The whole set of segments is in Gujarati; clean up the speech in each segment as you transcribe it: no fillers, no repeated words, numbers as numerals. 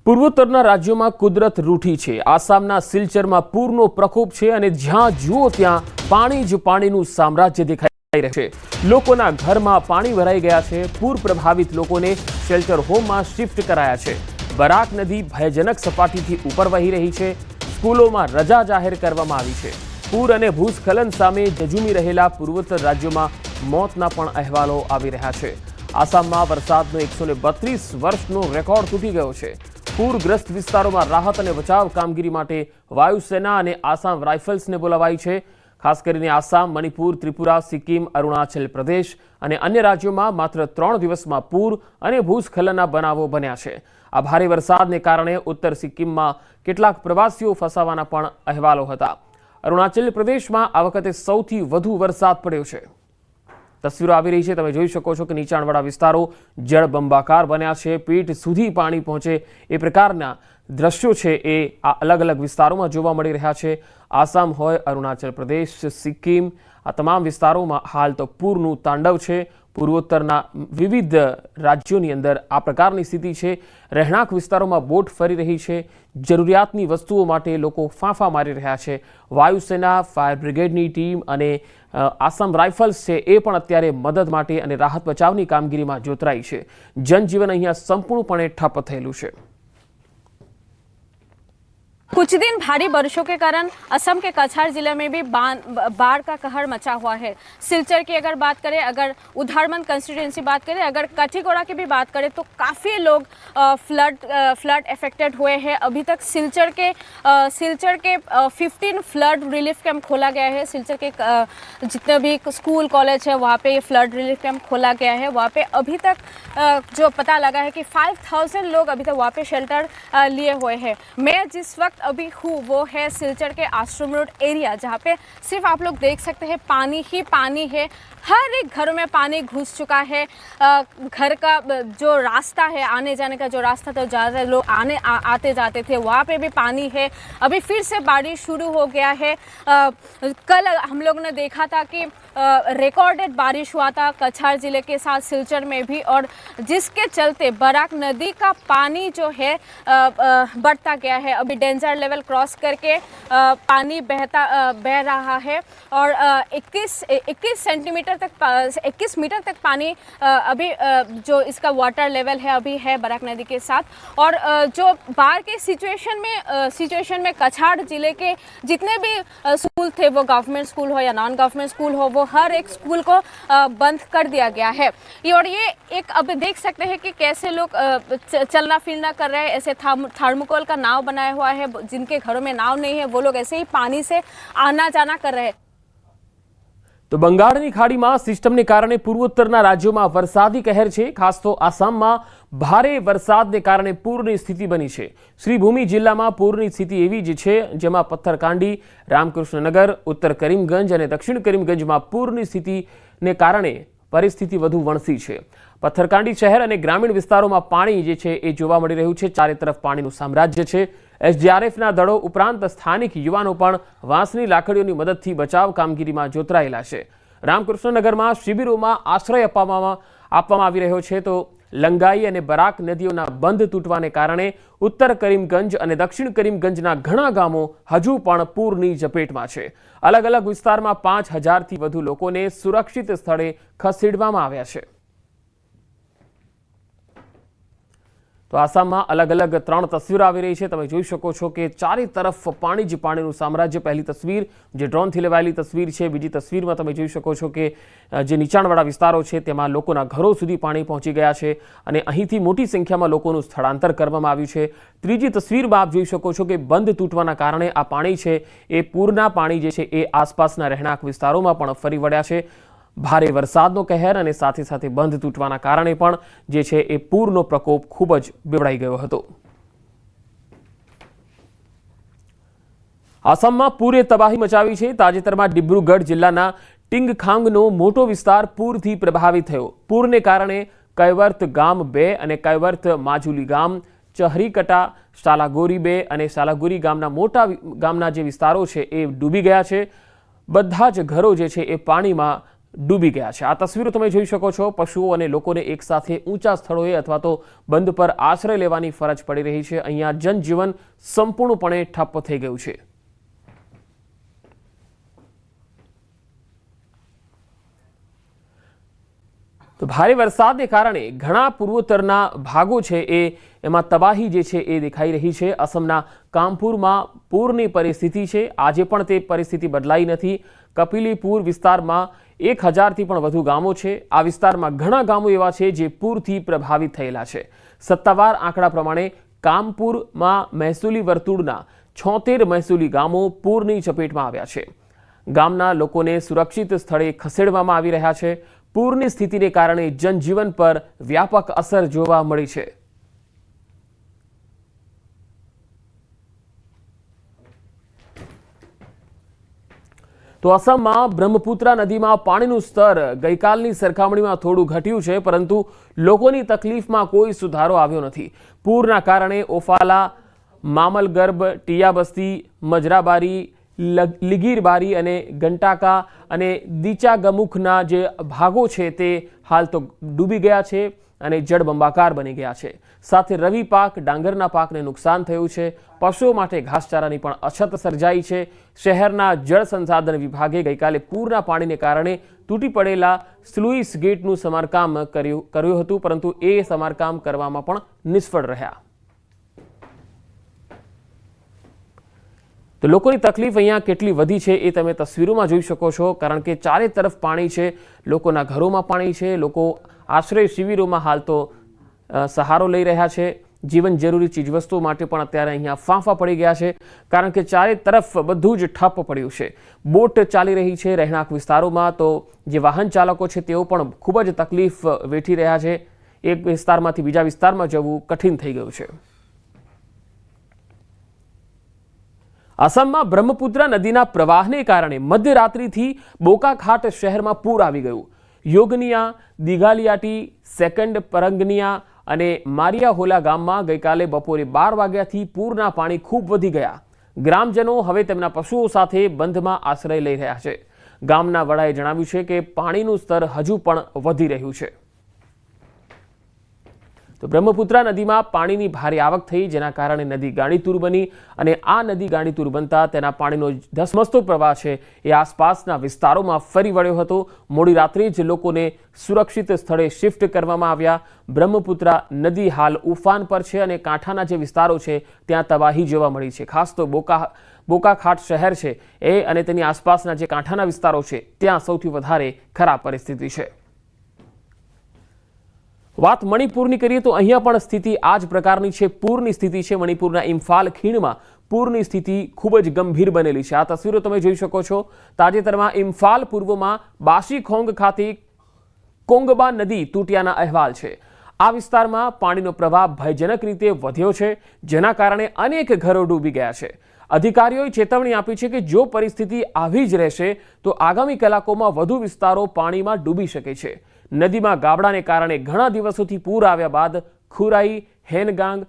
પૂર્વોત્તરના રાજ્યોમાં કુદરત રૂઠી છે। આસામના સિલચરમાં પૂરનો પ્રકોપ છે અને જ્યાં જુઓ ત્યાં પાણી જ પાણીનું સામ્રાજ્ય દેખાઈ રહ્યું છે। લોકોના ઘરમાં પાણી ભરાઈ ગયા છે। પૂર પ્રભાવિત લોકોને શેલ્ટર હોમમાં શિફ્ટ કરાયા છે। બરાક નદી ભયજનક સપાટીથી ઉપર વહી રહી છે। સ્કૂલોમાં રજા જાહેર કરવામાં આવી છે। પૂર અને ભૂસ્ખલન સામે ઝઝૂમી રહેલા પૂર્વોત્તર રાજ્યોમાં મોતના પણ અહેવાલો આવી રહ્યા છે। આસામમાં વરસાદનો 132 વર્ષનો રેકોર્ડ તૂટી ગયો છે। પૂરગ્રસ્ત વિસ્તારોમાં રાહત અને બચાવ કામગીરી માટે વાયુસેના અને આસામ રાઇફલ્સને બોલાવાઈ છે। ખાસ કરીને આસામ, મણિપુર, ત્રિપુરા, સિક્કિમ, અરુણાચલ પ્રદેશ અને અન્ય રાજ્યોમાં માત્ર 3 દિવસમાં પૂર અને ભૂસ્ખલનના બનાવો બન્યા છે। આ ભારે વરસાદને કારણે ઉત્તર સિક્કિમમાં કેટલાક પ્રવાસીઓ ફસાવાના પણ અહેવાલો હતા। અરુણાચલ પ્રદેશમાં આ વખતે સૌથી વધુ વરસાદ પડ્યો છે। તસવીરો આવી રહી છે, તમે જોઈ શકો છો કે નીચાણવાળા વિસ્તારો જળબંબાકાર બન્યા છે। પીઠ સુધી પાણી પહોંચે એ પ્રકારના દ્રશ્યો છે એ આ અલગ અલગ વિસ્તારોમાં જોવા મળી રહ્યા છે। આસામ હોય, અરુણાચલ પ્રદેશ, સિક્કિમ, આ તમામ વિસ્તારોમાં હાલ તો પૂરનું તાંડવ છે। પૂર્વોત્તરના વિવિધ રાજ્યોની અંદર આ પ્રકારની સ્થિતિ છે। રહેણાંક વિસ્તારોમાં બોટ ફરી રહી છે। જરૂરિયાતની વસ્તુઓ માટે લોકો ફાંફા મારી રહ્યા છે। વાયુસેના, ફાયર બ્રિગેડની ટીમ અને આસામ રાઇફલ્સ છે એ પણ અત્યારે મદદ માટે અને રાહત બચાવની કામગીરીમાં જોતરાઈ છે। જનજીવન અહીંયા સંપૂર્ણપણે ઠપ થયેલું છે। कुछ दिन भारी बारिशों के कारण असम के कछार जिले में भी बाढ़ का कहर मचा हुआ है। सिलचर की अगर बात करें, अगर उधारमंद कंस्टिट्यूएंसी बात करें, अगर कठीगोड़ा की भी बात करें तो काफ़ी लोग फ्लड इफेक्टेड हुए हैं। अभी तक सिलचर के 15 फ्लड रिलीफ कैंप खोला गया है। सिलचर के जितने भी स्कूल कॉलेज है वहाँ पे ये फ्लड रिलीफ कैंप खोला गया है। वहाँ पे अभी तक जो पता लगा है कि 5000 लोग अभी तक वहाँ पे शेल्टर लिए हुए हैं। मैं जिस वक्त अभी हूँ वो है सिलचर के आश्रम रोड एरिया, जहाँ पे सिर्फ आप लोग देख सकते हैं पानी ही पानी है। हर एक घरों में पानी घुस चुका है। घर का जो रास्ता है, आने जाने का जो रास्ता था, ज़्यादा लोग आते जाते थे, वहाँ पे भी पानी है। अभी फिर से बारिश शुरू हो गया है। कल हम लोग ने देखा था कि रिकॉर्डेड बारिश हुआ था कछार ज़िले के साथ सिलचर में भी, और जिसके चलते बराक नदी का पानी जो है बढ़ता गया है। अभी डेंजर लेवल क्रॉस करके पानी बह रहा है और 21 सेंटीमीटर तक 21 मीटर तक पानी अभी जो इसका वाटर लेवल है अभी है बराक नदी के साथ। और जो बाढ़ के सिचुएशन में कछार ज़िले के जितने भी स्कूल थे, वो गवर्नमेंट स्कूल हो या नॉन गवर्नमेंट स्कूल हो, वो हर एक स्कूल को बंद कर दिया गया है। और ये एक अब देख सकते हैं कि कैसे लोग चलना फिरना कर रहे हैं। ऐसे थर्मोकोल का नाव बनाया हुआ है। जिनके घरों में नाव नहीं है वो लोग ऐसे ही पानी से आना जाना कर रहे हैं। तो બંગાળની ખાડીમાં સિસ્ટમને કારણે પૂર્વોત્તરના રાજ્યોમાં વરસાદી કહેર છે। ખાસ તો આસામમાં ભારે વરસાદને કારણે પૂરની સ્થિતિ બની છે। શ્રીભૂમિ જિલ્લામાં પૂરની સ્થિતિ એવી જ છે, જેમાં પથ્થરકાંડી, રામકૃષ્ણનગર, ઉત્તર કરીમગંજ અને દક્ષિણ કરીમગંજમાં પૂરની સ્થિતિને કારણે પરિસ્થિતિ વધુ વણસી છે। પથ્થરકાંડી શહેર અને ગ્રામીણ વિસ્તારોમાં પાણી જે છે એ જોવા મળી રહ્યું છે। ચારે તરફ પાણીનું સામ્રાજ્ય છે। એસડીઆરએફના દળો ઉપરાંત સ્થાનિક યુવાનો પણ વાંસની લાકડીઓની મદદથી બચાવ કામગીરીમાં જોતરાયેલા છે। રામકૃષ્ણનગરમાં શિબિરોમાં આશ્રય આપવામાં આવી રહ્યો છે। તો લંગાઈ અને બરાક નદીઓના બંધ તૂટવાને કારણે ઉત્તર કરીમગંજ અને દક્ષિણ કરીમગંજના ઘણા ગામો હજુ પણ પૂરની ઝપેટમાં છે। અલગ અલગ વિસ્તારમાં 5000થી વધુ લોકોને સુરક્ષિત સ્થળે ખસેડવામાં આવ્યા છે। તો આસામમાં અલગ અલગ 3 તસવીરો આવી રહી છે। તમે જોઈ શકો છો કે ચારે તરફ પાણી જ પાણીનું સામ્રાજ્ય। પહેલી તસવીર જે ડ્રોનથી લેવાયેલી તસવીર છે। બીજી તસવીરમાં તમે જોઈ શકો છો કે જે નીચાણવાળા વિસ્તારો છે તેમાં લોકોના ઘરો સુધી પાણી પહોંચી ગયા છે અને અહીંથી મોટી સંખ્યામાં લોકોનું સ્થળાંતર કરવામાં આવ્યું છે। ત્રીજી તસવીરમાં આપ જોઈ શકો છો કે બંધ તૂટવાના કારણે આ પાણી છે એ પૂરના પાણી જે છે એ આસપાસના રહેણાંક વિસ્તારોમાં પણ ફરી વળ્યા છે। ભારે વરસાદનો કહેર અને સાથે સાથે બંધ તૂટવાના કારણે પણ જે છે એ પૂરનો પ્રકોપ ખૂબ જ બેવડાઈ ગયો હતો। આસામમાં પૂરે તબાહી મચાવી છે। તાજેતરમાં ડિબ્રુગઢ જિલ્લાના ટિંગખાંગનો મોટો વિસ્તાર પૂરથી પ્રભાવિત થયો। પૂરને કારણે કૈવર્ત ગામ 2 અને કૈવર્ત માજુલી ગામ, ચહરીકટા, સાલાગોરી 2 અને સાલાગોરી ગામના જે વિસ્તારો છે એ ડૂબી ગયા છે। બધા જ ઘરો જે છે એ પાણીમાં ડૂબી ગયા છે। આ તસવીરો તમે જોઈ શકો છો। પશુઓ અને લોકોને એકસાથે ઊંચા સ્થળોએ અથવા તો બંધ પર આશ્રય લેવાની ફરજ પડી રહી છે। અહીંયા જનજીવન સંપૂર્ણપણે ઠપ્પ થઈ ગયું છે। તો ભારે વરસાદને કારણે ઘણા પૂર્વોત્તરના ભાગો છે એમાં તબાહી જે છે એ દેખાઈ રહી છે। અસમના કામપુરમાં પૂરની પરિસ્થિતિ છે। આજે પણ તે પરિસ્થિતિ બદલાઈ નથી। કપિલીપુર વિસ્તારમાં 1000થી પણ વધુ ગામો છે। આ વિસ્તારમાં ઘણા ગામો એવા છે જે પૂરથી પ્રભાવિત થયેલા છે। સત્તાવાર આંકડા પ્રમાણે કામપુરમાં મહેસૂલી વર્તુળના 76 મહેસૂલી ગામો પૂરની ચપેટમાં આવ્યા છે। ગામના લોકોને સુરક્ષિત સ્થળે ખસેડવામાં આવી રહ્યા છે। પૂરની સ્થિતિને કારણે જનજીવન પર વ્યાપક અસર જોવા મળી છે। તો અસમમાં બ્રહ્મપુત્રા નદીમાં પાણીનું સ્તર ગઈકાલની સરખામણીમાં થોડું ઘટ્યું છે, પરંતુ લોકોની તકલીફમાં કોઈ સુધારો આવ્યો નથી। પૂરના કારણે ઓફાલા, મામલગર્ભ, ટિયાબસ્તી, મજરાબારી, લીગીરબારી અને ગંટાકા અને દીચાગમુખના જે ભાગો છે તે હાલ તો ડૂબી ગયા છે અને જળબંબાકાર બની ગયા છે। સાથે રવિ પાક, ડાંગરના પાકને નુકસાન થયું છે। પશુઓ માટે ઘાસચારાની પણ અછત સર્જાઈ છે। શહેરના જળ સંસાધન વિભાગે ગઈકાલે પૂરના પાણીને કારણે તૂટી પડેલા સ્લુઇસ ગેટનું સમારકામ કર્યું હતું, પરંતુ એ સમારકામ કરવામાં પણ નિષ્ફળ રહ્યા। તો લોકોની તકલીફ અહીંયા કેટલી વધી છે એ તમે તસવીરોમાં જોઈ શકો છો, કારણ કે ચારે તરફ પાણી છે। લોકોના ઘરોમાં પાણી છે। લોકો આશ્રય શિબિરોમાં હાલ તો સહારો લઈ રહ્યા છે। જીવન જરૂરી ચીજવસ્તુઓ માટે પણ અત્યારે અહીંયા ફાંફા પડી ગયા છે, કારણ કે ચારે તરફ બધું જ ઠપ પડ્યું છે। બોટ ચાલી રહી છે રહેણાંક વિસ્તારોમાં, તો જે વાહન ચાલકો છે તેઓ પણ ખૂબ જ તકલીફ વેઠી રહ્યા છે। એક વિસ્તારમાંથી બીજા વિસ્તારમાં જવું કઠિન થઈ ગયું છે। અસમમાં બ્રહ્મપુત્રા નદીના પ્રવાહને કારણે મધ્યરાત્રિથી બોકાખાટ શહેરમાં પૂર આવી ગયું। યોગનિયા, દિઘાલિયાટી, સેકન્ડ પરંગનિયા અને મારિયાહોલા ગામમાં ગઈકાલે બપોરે 12 વાગ્યાથી પૂરના પાણી ખૂબ વધી ગયા। ગ્રામજનો હવે તેમના પશુઓ સાથે બંધમાં આશ્રય લઈ રહ્યા છે। ગામના વડાએ જણાવ્યું છે કે પાણીનું સ્તર હજુ પણ વધી રહ્યું છે। તો બ્રહ્મપુત્રા નદીમાં પાણીની ભારે આવક થઈ, જેના કારણે નદી ગાંડીતુર બની અને આ નદી ગાંડીતુર બનતા તેના પાણીનો ધસમસતો પ્રવાહ છે એ આસપાસના વિસ્તારોમાં ફરી વળ્યો હતો। મોડી રાત્રે જ લોકોને સુરક્ષિત સ્થળે શિફ્ટ કરવામાં આવ્યા। બ્રહ્મપુત્રા નદી હાલ ઉફાન પર છે અને કાંઠાના જે વિસ્તારો છે ત્યાં તબાહી જોવા મળી છે। ખાસ તો બોકાખાટ શહેર છે એ અને તેની આસપાસના જે કાંઠાના વિસ્તારો છે ત્યાં સૌથી વધારે ખરાબ પરિસ્થિતિ છે। વાત મણિપુરની કરીએ તો અહીંયા પણ સ્થિતિ આ જ પ્રકારની છે। પૂરની સ્થિતિ છે। મણિપુરના ઇમ્ફાલ ખીણમાં પૂરની સ્થિતિ ખૂબ જ ગંભીર બનેલી છે। આ તસવીરો તમે જોઈ શકો છો। તાજેતરમાં ઇમ્ફાલ પૂર્વમાં બાશીખોંગ ખાતે કોંગબા નદી તૂટ્યાના અહેવાલ છે। આ વિસ્તારમાં પાણીનો પ્રવાહ ભયજનક રીતે વધ્યો છે, જેના કારણે અનેક ઘરો ડૂબી ગયા છે। અધિકારીઓએ ચેતવણી આપી છે કે જો પરિસ્થિતિ આવી જ રહેશે તો આગામી કલાકોમાં વધુ વિસ્તારો પાણીમાં ડૂબી શકે છે। નદીમાં ગાબડાને કારણે ઘણા દિવસોથી પૂર આવ્યા બાદ ખુરાઈ, હેનગાંગ,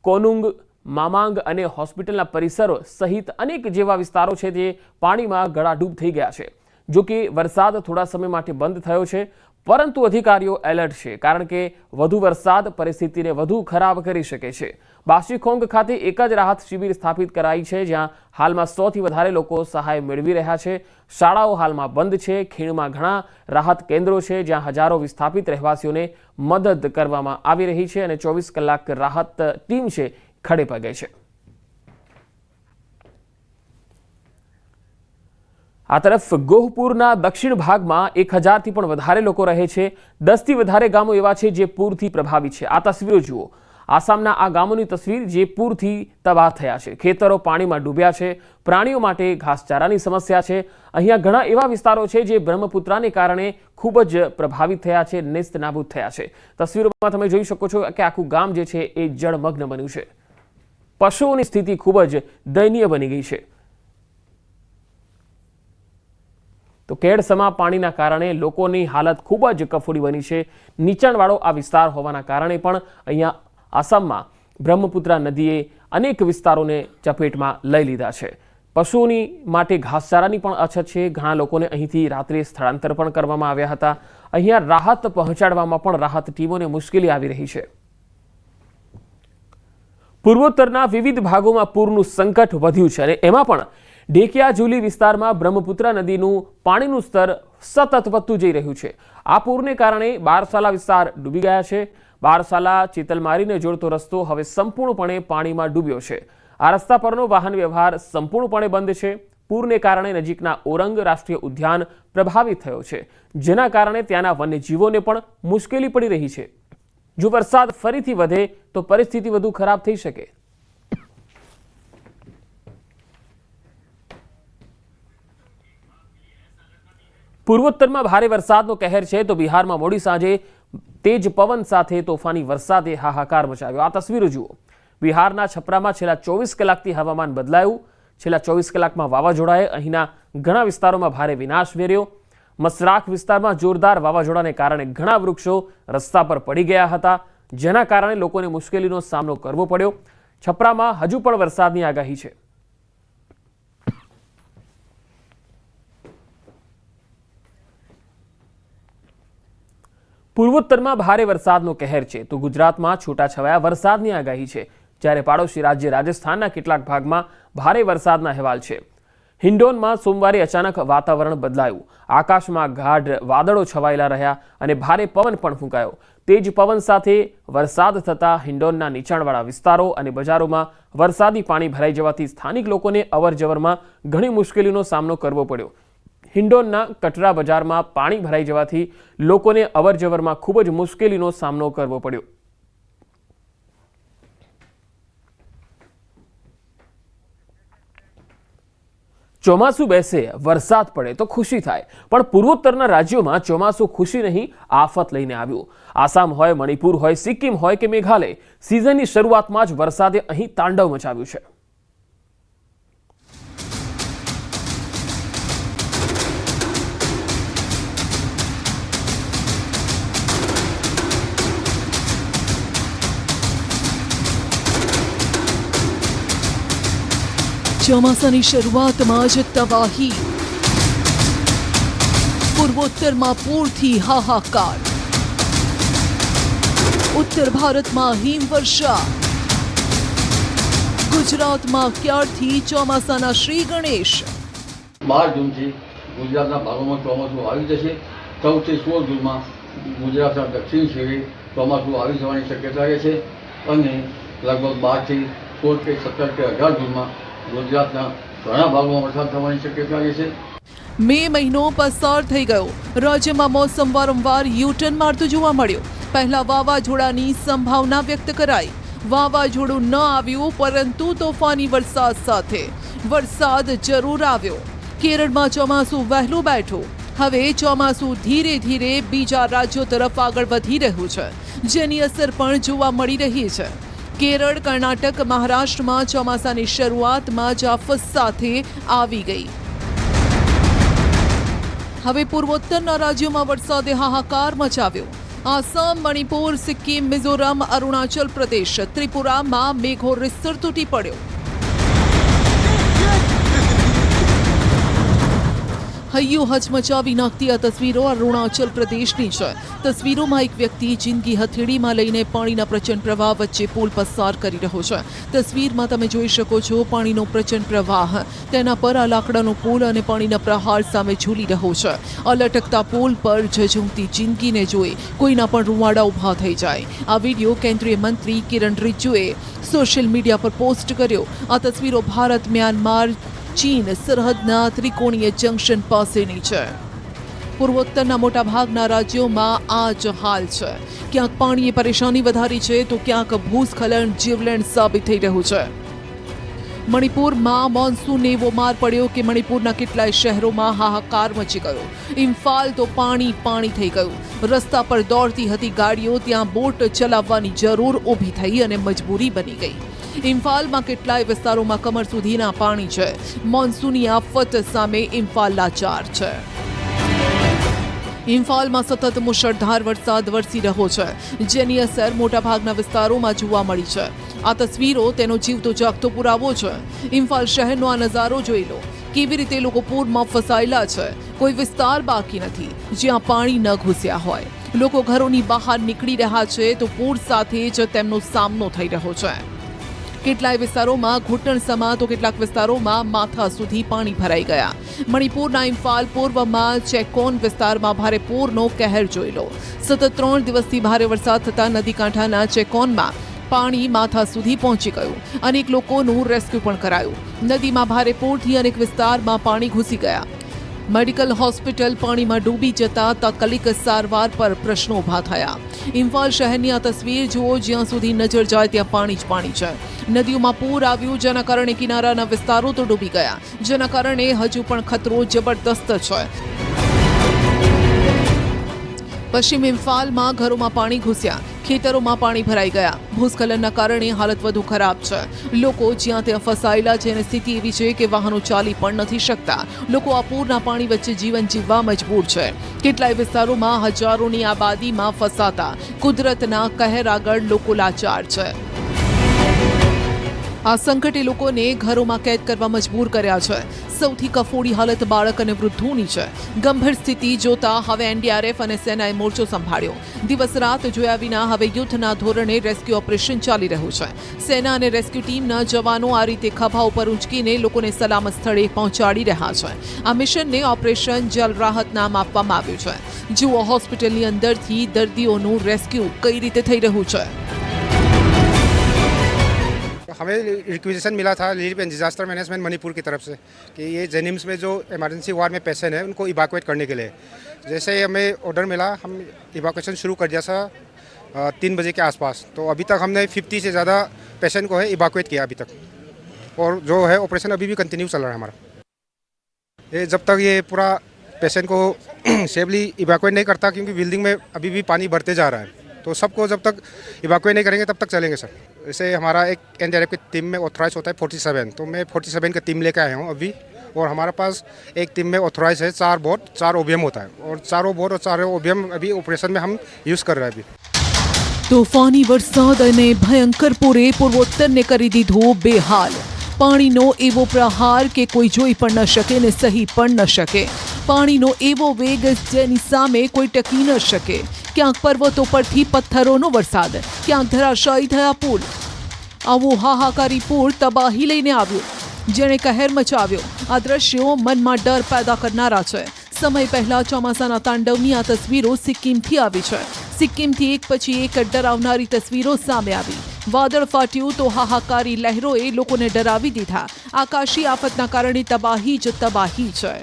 કોનુંગ, મામાંગ અને હોસ્પિટલના પરિસરો સહિત અનેક જેવા વિસ્તારો છે તે પાણીમાં ગળાડૂબ થઈ ગયા છે। જો કે વરસાદ થોડા સમય માટે બંધ થયો છે, પરંતુ અધિકારીઓ એલર્ટ છે, કારણ કે વધુ વરસાદ પરિસ્થિતિને વધુ ખરાબ કરી શકે છે। બાશીખોંગ ખાતે એક જ રાહત શિબિર સ્થાપિત કરાઈ છે, જ્યાં હાલમાં 100થી વધારે લોકો સહાય મેળવી રહ્યા છે। શાળાઓ હાલમાં બંધ છે। ખીણમાં ઘણા રાહત કેન્દ્રો છે, જ્યાં હજારો વિસ્થાપિત રહેવાસીઓને મદદ કરવામાં આવી રહી છે અને 24 કલાક રાહત ટીમ છે ખડે પગે છે। આ તરફ ગોહપુરના દક્ષિણ ભાગમાં 1000થી પણ વધારે લોકો રહે છે। 10થી વધારે ગામો એવા છે જે પૂરથી પ્રભાવિત છે। આ તસવીરો જુઓ। આસામના આ ગામોની તસવીર જે પૂરથી તબાહ થયા છે। ખેતરો પાણીમાં ડૂબ્યા છે। પ્રાણીઓ માટે ઘાસચારાની સમસ્યા છે। અહીંયા ઘણા એવા વિસ્તારો છે જે બ્રહ્મપુત્રાને કારણે ખૂબ જ પ્રભાવિત થયા છે, નેસ્ત નાબૂદ થયા છે। તસવીરોમાં તમે જોઈ શકો છો કે આખું ગામ જે છે એ જળમગ્ન બન્યું છે। પશુઓની સ્થિતિ ખૂબ જ દયનીય બની ગઈ છે। તો કેડસમાં પાણીના કારણે લોકોની હાલત ખૂબ જ કફોડી બની છે। નીચાણવાળો આ વિસ્તાર હોવાના કારણે પણ અહીંયા આસામમાં બ્રહ્મપુત્રા નદીએ અનેક વિસ્તારોને ચપેટમાં લઈ લીધા છે। પશુઓની માટે ઘાસચારાની પણ અછત છે। ઘણા લોકોને અહીંથી રાત્રે સ્થળાંતર પણ કરવામાં આવ્યા હતા। અહીંયા રાહત પહોંચાડવામાં પણ રાહત ટીમોને મુશ્કેલી આવી રહી છે। પૂર્વોત્તરના વિવિધ ભાગોમાં પૂરનું સંકટ વધ્યું છે અને એમાં પણ ડેકિયાજુલી વિસ્તારમાં બ્રહ્મપુત્રા નદીનું પાણીનું સ્તર સતત વધતું જઈ રહ્યું છે। આ પૂરને કારણે બારસાલા વિસ્તાર ડૂબી ગયા છે। બારસાલા ચેતલમારીને જોડતો રસ્તો હવે સંપૂર્ણપણે પાણીમાં ડૂબ્યો છે। આ રસ્તા પરનો વાહન વ્યવહાર સંપૂર્ણપણે બંધ છે। પૂરને કારણે નજીકના ઓરંગ રાષ્ટ્રીય ઉદ્યાન પ્રભાવિત થયો છે, જેના કારણે ત્યાંના વન્યજીવોને પણ મુશ્કેલી પડી રહી છે। જો વરસાદ ફરીથી વધે તો પરિસ્થિતિ વધુ ખરાબ થઈ શકે। પૂર્વોત્તરમાં ભારે વરસાદનો કહેર છે તો બિહારમાં મોડી સાંજે તેજ પવન સાથે તોફાની વરસાદે હાહાકાર મચાવ્યો। આ તસવીરો જુઓ। બિહારના છપરામાં છેલ્લા 24 કલાકથી હવામાન બદલાયું। છેલ્લા 24 કલાકમાં વાવાઝોડાએ અહીંના ઘણા વિસ્તારોમાં ભારે વિનાશ વેર્યો। મસરાખ વિસ્તારમાં જોરદાર વાવાઝોડાને કારણે ઘણા વૃક્ષો રસ્તા પર પડી ગયા હતા, જેના કારણે લોકોને મુશ્કેલીનો સામનો કરવો પડ્યો। છપરામાં હજુ પણ વરસાદની આગાહી છે। પૂર્વોત્તરમાં ભારે વરસાદનો કહેર છે તો ગુજરાતમાં છૂટાછવાયા વરસાદની આગાહી છે, જ્યારે પાડોશી રાજ્ય રાજસ્થાનના કેટલાક ભાગમાં ભારે વરસાદના અહેવાલ છે। હિન્ડોનમાં સોમવારે અચાનક વાતાવરણ બદલાયું। આકાશમાં ગાઢ વાદળો છવાયેલા રહ્યા અને ભારે પવન પણ ફૂંકાયો। તેજ પવન સાથે વરસાદ થતાં હિન્ડોનના નીચાણવાળા વિસ્તારો અને બજારોમાં વરસાદી પાણી ભરાઈ જવાથી સ્થાનિક લોકોને અવરજવરમાં ઘણી મુશ્કેલીનો સામનો કરવો પડ્યો। હિન્ડોનના કટરા બજારમાં પાણી ભરાઈ જવાથી લોકોને અવરજવરમાં ખૂબ જ મુશ્કેલીનો સામનો કરવો પડ્યો। ચોમાસું બેસે, વરસાદ પડે તો ખુશી થાય, પણ પૂર્વોત્તરના રાજ્યોમાં ચોમાસું ખુશી નહીં આફત લઈને આવ્યું। આસામ હોય, મણિપુર હોય, સિક્કિમ હોય કે મેઘાલય, સિઝનની શરૂઆતમાં જ વરસાદે અહીં તાંડવ મચાવ્યું છે। ચોમાસાની શરૂઆતમાં જ તબાહી, પૂર્વોત્તરમાં પૂરથી હાહાકાર, ઉત્તર ભારતમાં હિમવર્ષા, ગુજરાતમાં ક્યારથી ચોમાસાના શ્રી ગણેશ। 12 જૂનથી ગુજરાતના ભાગોમાં ચોમાસું આવી જશે। 14 થી 16 જૂનમાં ગુજરાતના દક્ષિણ છેડે ચોમાસું આવી જવાની શક્યતા રહે છે અને લગભગ 12 થી 16 કે 17 કે 18 જૂનમાં ગુજરાતના ઘણા ભાગોમાં વરસાદ થવાની શક્યતા રહે છે। મે મહિનો પસાર થઈ ગયો, રાજ્યમાં મોસમ વારંવાર યુટર્ન મારતું જોવા મળ્યું। પહેલા વાવાઝોડાની સંભાવના વ્યક્ત કરાઈ, વાવાઝોડું ન આવ્યું પરંતુ તોફાની વરસાદ સાથે વરસાદ જરૂર આવ્યો। કેરળમાં ચોમાસું વહેલું બેઠું, હવે ચોમાસું ધીરે ધીરે બીજા રાજ્યો તરફ આગળ વધી રહ્યું છે, જેની અસર પણ જોવા મળી રહી છે। કેરળ, કર્ણાટક, મહારાષ્ટ્રમાં ચોમાસાની શરૂઆતમાં જ આફત સાથે આવી ગઈ। હવે પૂર્વોત્તરના રાજ્યોમાં વરસાદે હાહાકાર મચાવ્યો। આસામ, મણિપુર, સિક્કિમ, મિઝોરમ, અરુણાચલ પ્રદેશ, ત્રિપુરામાં મેઘો રીતસર તૂટી પડ્યો। હૈયું હચમચાવી નાખતી આ તસવીરો અરુણાચલ પ્રદેશની છે। તસવીરોમાં એક વ્યક્તિ જિંદગી હથેળીમાં લઈને પાણીના પ્રચંડ પ્રવાહ વચ્ચે પુલ પસાર કરી રહ્યો છે। તસવીરમાં તમે જોઈ શકો છો પાણીનો પ્રચંડ પ્રવાહ, તેના પર આ લાકડાનો પુલ અને પાણીના પ્રહાર સામે ઝૂલી રહ્યો છે। આ લટકતા પુલ પર ઝઝૂમતી જિંદગીને જોઈ કોઈના પણ રૂવાડા ઊભા થઈ જાય। આ વિડીયો કેન્દ્રીય મંત્રી કિરણ રિજિજુએ સોશિયલ મીડિયા પર પોસ્ટ કર્યો। આ તસવીરો ભારત, મ્યાનમાર, ચીન સરહદના ત્રિકોણીય જંકશન પાસેની છે। પૂર્વોત્તરના મોટાભાગના રાજ્યોમાં આ જ હાલ છે। ક્યાંક પાણીએ પરેશાની વધારી છે તો ક્યાંક ભૂસ્ખલન જીવલેણ સાબિત થઈ રહ્યું છે। મણિપુરમાં મોન્સૂનને એવો માર પડ્યો કે મણિપુરના કેટલાય શહેરોમાં હાહાકાર મચી ગયો। ઇમ્ફાલ તો પાણી થઈ ગયું। રસ્તા પર દોડતી હતી ગાડીઓ, ત્યાં બોટ ચલાવવાની જરૂર ઊભી થઈ અને મજબૂરી બની ગઈ। ઇમ્ફાલમાં કેટલાય વિસ્તારોમાં કમર સુધીના પાણી છે। મોન્સૂની આફત સામે ઇમ્ફાલ લાચાર છે। ઇમ્ફાલમાં સતત મુશળધાર વરસાદ વરસી રહ્યો છે, જેની અસર મોટાભાગના વિસ્તારોમાં જોવા મળી છે। આ તસવીરો તેનો જીવતો જાગતો પુરાવો છે. ઇમ્ફાલ શહેરનો આ નજારો જોઈ લો. કેવી રીતે લોકો પૂરમાં ફસાયેલા છે. કોઈ વિસ્તાર બાકી નથી જ્યાં પાણી ન ઘૂસ્યા હોય. લોકો ઘરોની બહાર નીકળી રહ્યા છે તો પૂર સાથે જ તેમનો સામનો થઈ રહ્યો છે. કેટલાય વિસ્તારોમાં ઘૂંટણસમા તો કેટલાક વિસ્તારોમાં માથા સુધી પાણી ભરાઈ ગયા. મણિપુરના ઇમ્ફાલ પૂર્વમાં ચેકોન વિસ્તારમાં ભારે પૂરનો કહેર જોઈ લો. સતત 3 દિવસથી ભારે વરસાદ થતા નદી કાંઠાના ચેકોનમાં પાણી માથા સુધી પહોંચી ગયું. અનેક લોકોનું રેસ્ક્યુ પણ કરાયું. નદીમાં ભારે પૂરથી અનેક વિસ્તારમાં પાણી ઘૂસી ગયા. મેડિકલ હોસ્પિટલ પાણીમાં ડૂબી જતા તાત્કાલિક સારવાર પર પ્રશ્નો ઊભા થયા. ઇમ્ફાલ શહેરની આ તસવીર જુઓ. જ્યાં સુધી નજર જાય ત્યાં પાણી જ પાણી છે. નદીઓમાં પૂર આવ્યું જેના કારણે કિનારાના વિસ્તારો તો ડૂબી ગયા, જેના કારણે હજુ પણ ખતરો જબરદસ્ત છે. પશ્ચિમ ઇમ્ફાલમાં ઘરોમાં પાણી ઘૂસ્યા, ખેતરોમાં પાણી ભરાઈ ગયા. ભૂસ્ખલનના કારણે હાલત વધુ ખરાબ છે. લોકો જ્યાં ત્યાં ફસાયેલા છે અને સ્થિતિ એવી છે કે વાહનો ચાલી પણ નથી શકતા. લોકો આ પૂરના પાણી વચ્ચે જીવન જીવવા મજબૂર છે. કેટલાય વિસ્તારોમાં હજારોની આબાદીમાં ફસાતા કુદરતના કહેર આગળ લોકો લાચાર છે. આ સંકટે લોકોને ઘરોમાં કેદ કરવા મજબૂર કર્યા છે. સૌથી કફોડી હાલત બાળક અને વૃદ્ધોની છે. ગંભીર સ્થિતિ જોતા હવે એનડીઆરએફ અને સેનાએ મોરચો સંભાળ્યો. દિવસ રાત જોયા વિના હવે યુદ્ધના ધોરણે રેસ્ક્યુ ઓપરેશન ચાલી રહ્યું છે. સેના અને રેસ્ક્યુ ટીમના જવાનો આ રીતે ખભા ઉપર ઊંચકીને લોકોને સલામત સ્થળે પહોંચાડી રહ્યા છે. આ મિશનને ઓપરેશન જલ રાહત નામ આપવામાં આવ્યું છે. જુઓ હોસ્પિટલની અંદરથી દર્દીઓનું રેસ્ક્યુ કઈ રીતે થઈ રહ્યું છે. हमें रिक्वेजिशन मिला था relief and disaster management Manipur की तरफ से कि ये जेनिम्स में जो इमरजेंसी वार्ड में पेशेंट है उनको इवाकुएट करने के लिए. जैसे ही हमें ऑर्डर मिला हम इवाकुएशन शुरू कर दिया था 3 बजे के आसपास. तो अभी तक हमने 50 से ज़्यादा पेशेंट को है इवाकुएट किया अभी तक. और जो है ऑपरेशन अभी भी कंटिन्यू चल रहा है हमारा. ये जब तक ये पूरा पेशेंट को सेफली इवाकुएट नहीं करता, क्योंकि बिल्डिंग में अभी भी पानी बढ़ते जा रहा है, तो सबको जब तक इवाकुएट नहीं करेंगे तब तक चलेंगे सर. जैसे हमारा एक एनडीआरएफ की टीम में ऑथराइज होता है 47, तो मैं 47 का टीम लेकर आया हूँ अभी. और हमारे पास एक टीम में ऑथराइज है 4 बोट 4 ओबीएम होता है, और 4 बोट और 4 ओबीएम अभी ऑपरेशन में हम यूज़ कर रहे हैं अभी. તોફાની વરસાદ અને ભયંકર પૂરે પૂર્વોત્તરને કરી દીધો બેહાલ. પાણીનો એવો પ્રહાર કે કોઈ જોઈ પણ ન શકે ને સહી પણ ન શકે. પાણીનો એવો વેગ જેની સામે કોઈ ટકી ન શકે. ક્યાંક પર્વતો પરથી પથ્થરોનો વરસાદ, ક્યાંક ધરાશાયી થયા પુલ. આવું હાહાકારી પૂર તબાહી લઈને આવ્યું, જેણે કહેર મચાવ્યો. આ દ્રશ્યો મનમાં ડર પેદા કરનારા છે. સમય પહેલા ચોમાસાના તાંડવની આ તસવીરો સિક્કિમથી આવી છે. સિક્કિમથી એક પછી એક ડરાવનારી તસવીરો સામે આવી. વાદળ ફાટ્યું તો હાહાકારી લહેરોએ લોકોને ડરાવી દીધા. આકાશી આફતના કારણે તબાહી જ તબાહી છે.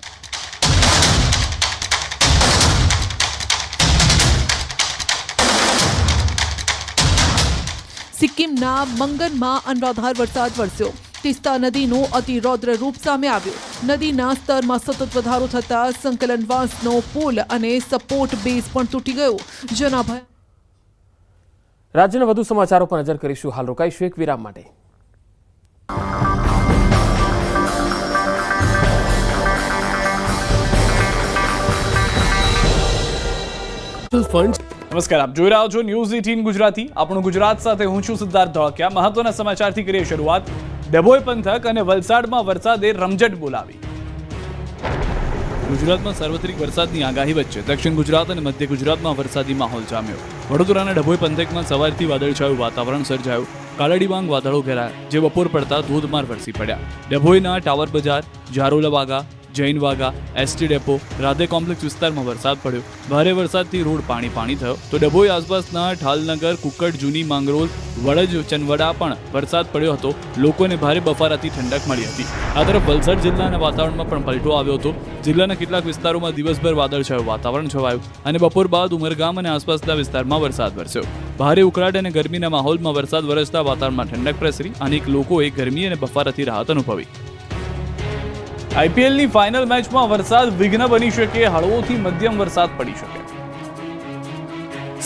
સિક્કિમના મંગનમાં અનરાધાર વરસાદ વરસ્યો. તિસ્તા નદીનું અતિરૌદ્ર રૂપ સામે આવ્યું. નદીના સ્તરમાં સતત વધારો થતા સંકલનવાસનો પુલ અને સપોર્ટ બેઝ પણ તૂટી ગયો. જેના ભય. રાજ્યના વધુ સમાચારો પર નજર કરીશું. હાલ રોકાઈશું એક વિરામ માટે. નમસ્કાર, આપ જોઈ રહ્યા છો ન્યૂઝ 18 ગુજરાતી. આપણું ગુજરાત સાથે હું છું સિદ્ધાર્થ ધોળકિયા. મહત્વના સમાચારથી કરીએ શરૂઆત. ડભોઈ પંથક અને વલસાડમાં વરસાદે રમઝટ બોલાવી. ગુજરાતમાં સાર્વત્રિક વરસાદની આગાહી વચ્ચે દક્ષિણ ગુજરાત અને મધ્ય ગુજરાતમાં વરસાદી માહોલ જામ્યો. વડોદરાના ડભોઈ પંથકમાં સવારથી વાદળછાયું વાતાવરણ સર્જાયું. કાળડીબાંગ વાદળો ઘેરાયા, જે બપોર પડતા ધોધમાર વરસી પડ્યા. ડભોઈના tower Bazar, Jarola Vaga, Jain Vaga, ST depot, Radhe complex વિસ્તારમાં વરસાદ પડ્યો. ભારે વરસાદથી રોડ પાણી થયો. તો ડભોઈ આસપાસના ઠાલનગર, કુકડ, જૂની માંગરોળ, વડજ, ચનવડા પણ વરસાદ પડ્યો હતો. લોકોને ભારે બફારાથી ઠંડક મળી હતી. આ તરફ વલસાડ જિલ્લાના વાતાવરણમાં પણ પલટો આવ્યો હતો. જિલ્લાના કેટલાક વિસ્તારોમાં દિવસભર વાદળછાયું વાતાવરણ છવાયું અને બપોર બાદ ઉમરગામ અને આસપાસના વિસ્તારમાં વરસાદ વરસ્યો. ભારે ઉકળાટ અને ગરમીના માહોલમાં વરસાદ વરસતા વાતાવરણમાં ઠંડક પ્રસરી. અનેક લોકોએ ગરમી અને બફારાથી રાહત અનુભવી. આઈપીએલની ફાઇનલ મેચમાં વરસાદ વિઘ્ન બની શકે. હળવોથી મધ્યમ વરસાદ પડી શકે.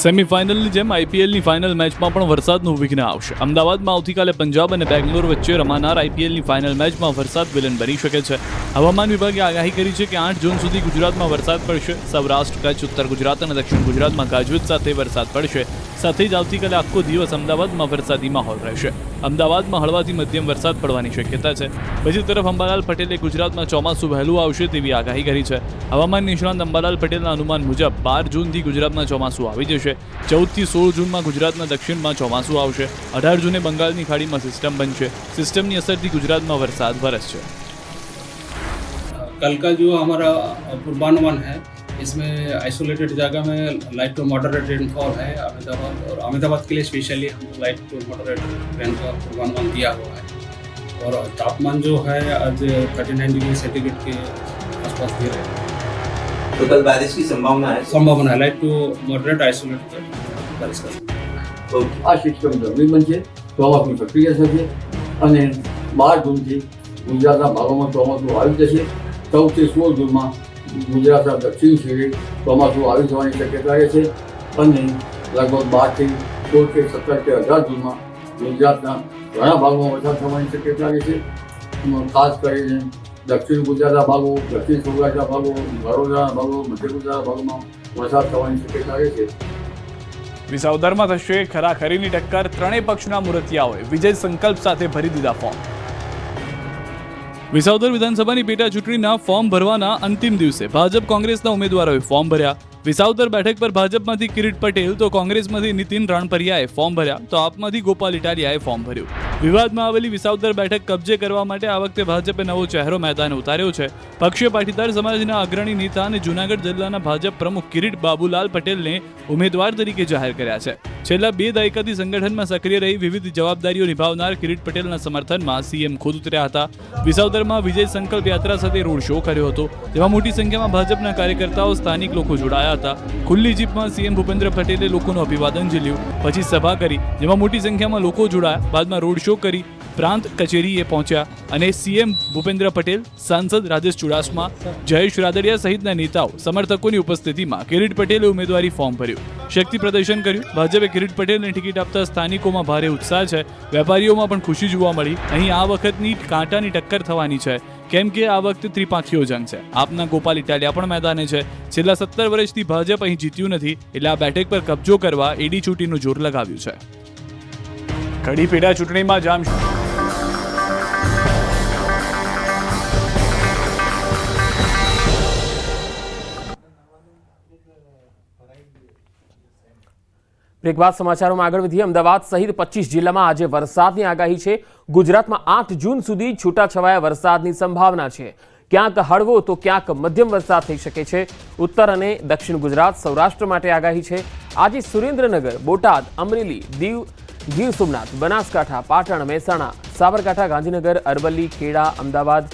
સેમીફાઇનલની જેમ આઈપીએલની ફાઇનલ મેચમાં પણ વરસાદનું વિઘ્ન આવશે. અમદાવાદમાં આવતીકાલે પંજાબ અને બેંગ્લોર વચ્ચે રમાનાર આઈપીએલની ફાઇનલ મેચમાં વરસાદ વિલન બની શકે છે. હવામાન વિભાગે આગાહી કરી છે કે 8 જૂન સુધી ગુજરાતમાં વરસાદ પડશે. સૌરાષ્ટ્ર, કચ્છ, ઉત્તર ગુજરાત અને દક્ષિણ ગુજરાતમાં ગાજવીજ સાથે વરસાદ પડશે. સાથે જ આવતીકાલે આખો દિવસ અમદાવાદમાં વરસાદી માહોલ રહેશે. અમદાવાદમાં હળવાથી મધ્યમ વરસાદ પડવાની શક્યતા છે. બીજી તરફ અંબાલાલ પટેલે ગુજરાતમાં ચોમાસું વહેલું આવશે તેવી આગાહી કરી છે. હવામાન નિષ્ણાંત અંબાલાલ પટેલના અનુમાન મુજબ 12 જૂનથી ગુજરાતમાં ચોમાસું આવી જશે. 14 થી 16 જૂનમાં ગુજરાતના દક્ષિણમાં ચોમાસું આવશે. 18 જૂને બંગાળની ખાડીમાં સિસ્ટમ બનશે. સિસ્ટમની અસરથી ગુજરાતમાં વરસાદ વરસશે. कल का जो हमारा पूर्वानुमान है इसमें आइसोलेटेड जगह में लाइट टू मॉडरेट रेनफॉल है अहमदाबाद के लिए स्पेशली हम लाइट टू मॉडरेट रेनफॉल पूर्वानुमान दिया हुआ है और तापमान जो है आज 39 डिग्री सेंटीग्रेड के आसपास भी रहेगा. तो कल बारिश की संभावना है लाइट टू मॉडरेट आइसोलेटेड बारिश का. तो આ સિસ્ટમ ગરમી બનશે, ચોમાસું સક્રિય થશે અને 12 જૂનથી ગુજરાતના ભાગોમાં ચોમાસું આવી જશે. 14 થી 16 જૂનમાં ગુજરાતના દક્ષિણ છેડે ચોમાસું આવી જવાની શક્યતા રહે છે અને લગભગ 12 થી 16 કે 17 કે 18 જૂનમાં ગુજરાતના ઘણા ભાગોમાં વરસાદ થવાની શક્યતા રહે છે. ખાસ કરીને દક્ષિણ ગુજરાતના ભાગો, દક્ષિણ સૌરાષ્ટ્રના ભાગો, વડોદરાના ભાગો, મધ્ય ગુજરાતના ભાગોમાં વરસાદ થવાની શક્યતા રહે છે. વિસાવદરમાં થશે ખરાખરીની ટક્કર. ત્રણેય પક્ષના મૂર્તિયાઓએ વિજય સંકલ્પ સાથે ભરી દીધા ફોર્મ. વિસાવદર વિધાનસભાની પેટા ચૂંટણીના ફોર્મ ભરવાના અંતિમ દિવસે ભાજપ કોંગ્રેસના ઉમેદવારોએ ફોર્મ ભર્યા. વિસાવદર બેઠક પર ભાજપમાંથી કિરીટ પટેલ તો કોંગ્રેસમાંથી નીતિન રાણપરિયાએ ફોર્મ ભર્યા તો આપમાંથી ગોપાલ ઇટાલિયાએ ફોર્મ ભર્યું. વિવાદમાં આવેલી વિસાવદર બેઠક કબજે કરવા માટે આ વખતે ભાજપે નવો ચહેરો મેદાને ઉતાર્યો છે. પક્ષે પાટીદાર સમાજના અગ્રણી નેતા અને જૂનાગઢ જિલ્લાના ભાજપ પ્રમુખ કિરીટ બાબુલાલ પટેલને ઉમેદવાર તરીકે જાહેર કર્યા છે. છેલ્લા 2 દાયકાથી સંગઠનમાં સક્રિય રહી વિવિધ જવાબદારીઓ નિભાવનાર કિરીટ પટેલના સમર્થનમાં સીએમ ખુદ ઉતર્યા હતા. વિસાવદરમાં વિજય સંકલ્પ યાત્રા સાથે રોડ શો કર્યો હતો. તેમાં મોટી સંખ્યામાં ભાજપના કાર્યકર્તાઓ, સ્થાનિક લોકો જોડાયા હતા. ખુલ્લી જીપમાં સીએમ ભૂપેન્દ્ર પટેલે લોકોનું અભિવાદન ઝીલ્યું, પછી સભા કરી જેમાં મોટી સંખ્યામાં લોકો જોડાયા. બાદમાં રોડ શો કરી પ્રાંત કચેરીએ પહોંચ્યા અને સીએમ ભૂપેન્દ્ર પટેલ, સાંસદ રાજેશ ચુડાસમા, જયેશ રાદડિયા સહિતના નેતાઓ સમર્થકોની ઉપસ્થિતિમાં કિરીટ પટેલે ઉમેદવારી ફોર્મ ભર્યું, શક્તિ પ્રદર્શન કર્યું. ભાજપે કિરીટ પટેલને ટિકિટ આપતા સ્થાનિકોમાં ભારે ઉત્સાહ છે. વેપારીઓમાં પણ ખુશી જોવા મળી. અહીં આ વખતની કાંટાની ટક્કર થવાની છે કેમ કે આ વખતે ત્રિપાંખીયો જંગ છે. આપના ગોપાલ ઇટાલિયા પણ મેદાને છે. છેલ્લા 17 વર્ષથી ભાજપ અહીં જીત્યું નથી એટલે આ બેઠક પર કબજો કરવા એડી ચૂંટીનું જોર લગાવ્યું છે. કડી પેટા ચૂંટણીમાં જામ બ્રેક બાદ સમાચારોમાં આગળ વધીએ. અમદાવાદ સહિત 25 જિલ્લામાં આજે વરસાદની આગાહી છે. ગુજરાતમાં 8 જૂન સુધી છૂટાછવાયા વરસાદની સંભાવના છે. ક્યાંક હળવો તો ક્યાંક મધ્યમ વરસાદ થઈ શકે છે. ઉત્તર અને દક્ષિણ ગુજરાત, સૌરાષ્ટ્ર માટે આગાહી છે. આજે સુરેન્દ્રનગર, બોટાદ, અમરેલી, દીવ, ગીર સોમનાથ, બનાસકાંઠા, પાટણ, મહેસાણા, સાબરકાંઠા, ગાંધીનગર, અરવલ્લી, ખેડા, અમદાવાદ,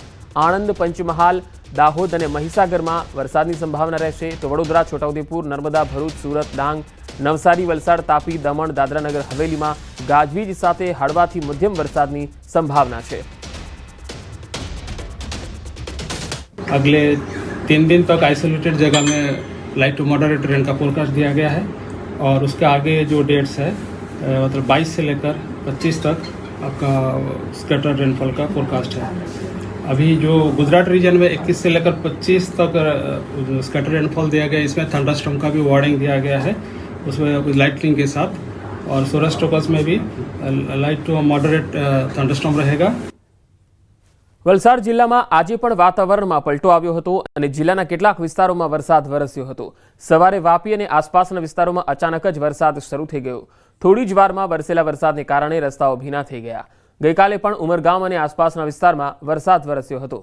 આણંદ, પંચમહાલ, દાહોદ અને મહીસાગરમાં વરસાદની સંભાવના રહેશે. તો વડોદરા, છોટાઉદેપુર, નર્મદા, ભરૂચ, સુરત, ડાંગ, નવસારી, વલસાડ, તાપી, દમણ, દાદરાનગર હવેલીમાં ગાજવીજ સાથે હળવાથી મધ્યમ વરસાદની સંભાવના છે. अगले 3 दिन तक आइसोलेटेड जगह में लाइट टू मॉडरेट रेन का फोरकास्ट दिया गया है और उसके आगे जो डेट्स है मतलब 22 से लेकर 25 तक आपका स्कैटर्ड रेनफॉल का फोरकास्ट है. अभी जो गुजरात रीजन में 21 से लेकर 25 तक स्कैटर्ड रेनफॉल दिया गया है. इसमें थंडरस्टॉर्म का भी वार्निंग दिया गया है उसमें लाइटनिंग के साथ और सौराष्ट्र कच्छ में भी लाइट टू मॉडरेट थंडरस्टॉर्म रहेगा. વલસાડ જિલ્લામાં આજે પણ વાતાવરણમાં પલટો આવ્યો હતો અને જિલ્લાના કેટલાક વિસ્તારોમાં વરસાદ વરસ્યો હતો. સવારે વાપી અને આસપાસના વિસ્તારોમાં અચાનક જ વરસાદ શરૂ થઈ ગયો. થોડી જ વારમાં વરસેલા વરસાદને કારણે રસ્તાઓ ભીના થઈ ગયા. ગઈકાલે પણ ઉમરગામ અને આસપાસના વિસ્તારમાં વરસાદ વરસ્યો હતો.